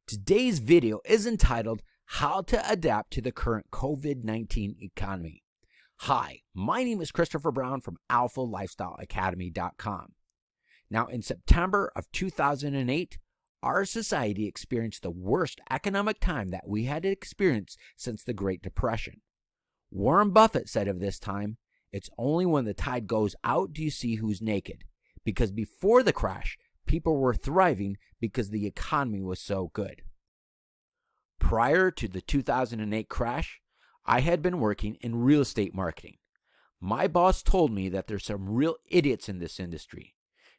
Today's video is entitled How to Adapt to the Current COVID-19 Economy. Hi, my name is Christopher Brown from AlphaLifestyleAcademy.com. Now, in September of 2008, our society experienced the worst economic time that we had experienced since the Great Depression. Warren Buffett said of this time, "It's only when the tide goes out do you see who's naked," because before the crash, people were thriving because the economy was so good. Prior to the 2008 crash, I had been working in real estate marketing. My boss told me that there's some real idiots in this industry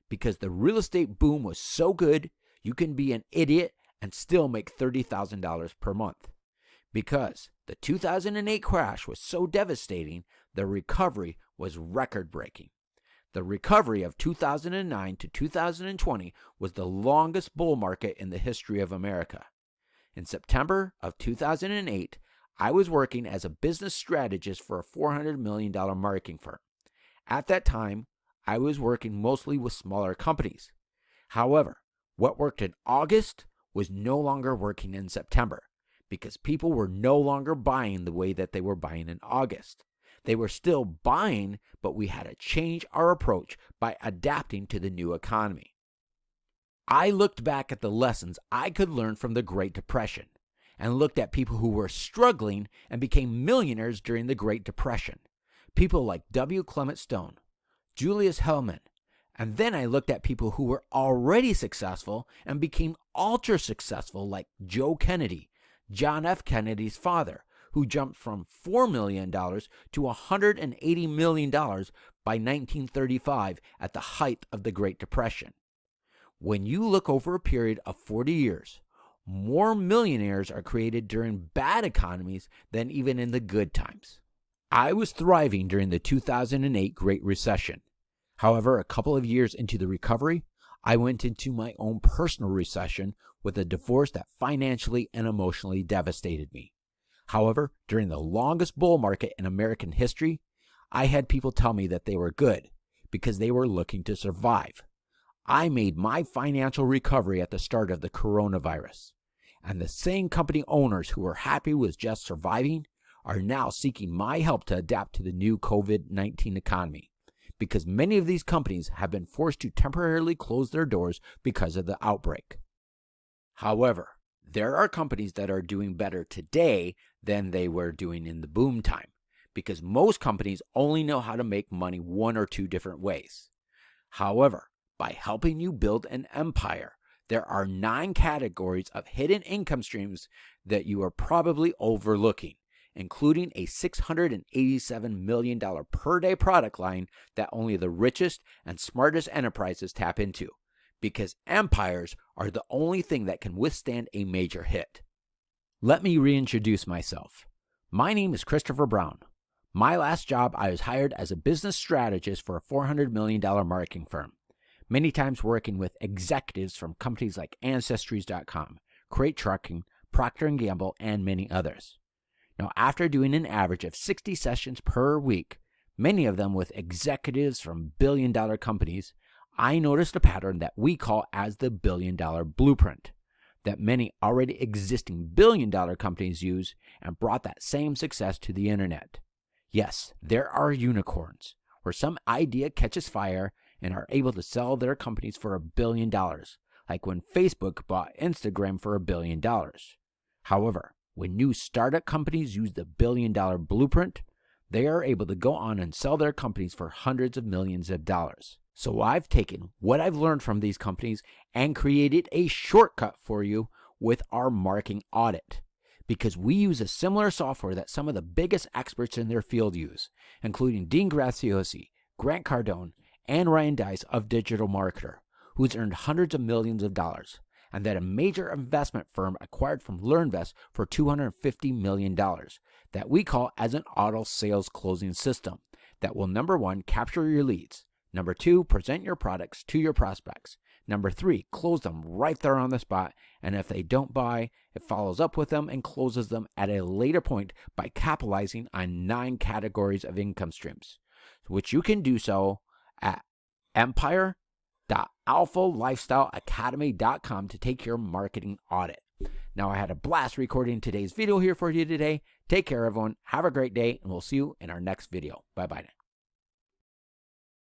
because the real estate boom was so good, you can be an idiot and still make $30,000 per month. Because the 2008 crash was so devastating, the recovery was record-breaking. The recovery of 2009 to 2020 was the longest bull market in the history of America. In September of 2008, I was working as a business strategist for a $400 million marketing firm. At that time, I was working mostly with smaller companies. However, what worked in August was no longer working in September because people were no longer buying the way that they were buying in August. They were still buying, but we had to change our approach by adapting to the new economy. I looked back at the lessons I could learn from the Great Depression and looked at people who were struggling and became millionaires during the Great Depression. People like W. Clement Stone, Julius Hellman, and then I looked at people who were already successful and became ultra successful like Joe Kennedy, John F. Kennedy's father, who jumped from $4 million to $180 million by 1935 at the height of the Great Depression. When you look over a period of 40 years, more millionaires are created during bad economies than even in the good times. I was thriving during the 2008 Great Recession. However, a couple of years into the recovery, I went into my own personal recession with a divorce that financially and emotionally devastated me. However, during the longest bull market in American history, I had people tell me that they were good because they were looking to survive. I made my financial recovery at the start of the coronavirus, and the same company owners who were happy with just surviving are now seeking my help to adapt to the new COVID-19 economy, because many of these companies have been forced to temporarily close their doors because of the outbreak. However, there are companies that are doing better today than they were doing in the boom time, because most companies only know how to make money one or two different ways. However, by helping you build an empire, there are 9 categories of hidden income streams that you are probably overlooking, including a $687 million per day product line that only the richest and smartest enterprises tap into, because empires are the only thing that can withstand a major hit. Let me reintroduce myself. My name is Christopher Brown. My last job, I was hired as a business strategist for a $400 million marketing firm, many times working with executives from companies like Ancestries.com, Crate Trucking, Procter & Gamble, and many others. Now, after doing an average of 60 sessions per week, many of them with executives from billion-dollar companies, I noticed a pattern that we call as the billion-dollar blueprint that many already existing billion-dollar companies use and brought that same success to the internet. Yes, there are unicorns where some idea catches fire and are able to sell their companies for $1 billion, like when Facebook bought Instagram for $1 billion. However, when new startup companies use the billion-dollar blueprint, they are able to go on and sell their companies for hundreds of millions of dollars. So I've taken what I've learned from these companies and created a shortcut for you with our marketing audit, because we use a similar software that some of the biggest experts in their field use, including Dean Graziosi, Grant Cardone, and Ryan Deiss of Digital Marketer, who's earned hundreds of millions of dollars, and that a major investment firm acquired from LearnVest for $250 million that we call as an auto sales closing system that will, number 1, capture your leads, number 2, present your products to your prospects, number 3, close them right there on the spot, and if they don't buy, it follows up with them and closes them at a later point by capitalizing on 9 categories of income streams, which you can do so at empire.alphalifestyleacademy.com to take your marketing audit. Now, I had a blast recording today's video here for you today. Take care, everyone. Have a great day, and we'll see you in our next video. Bye-bye.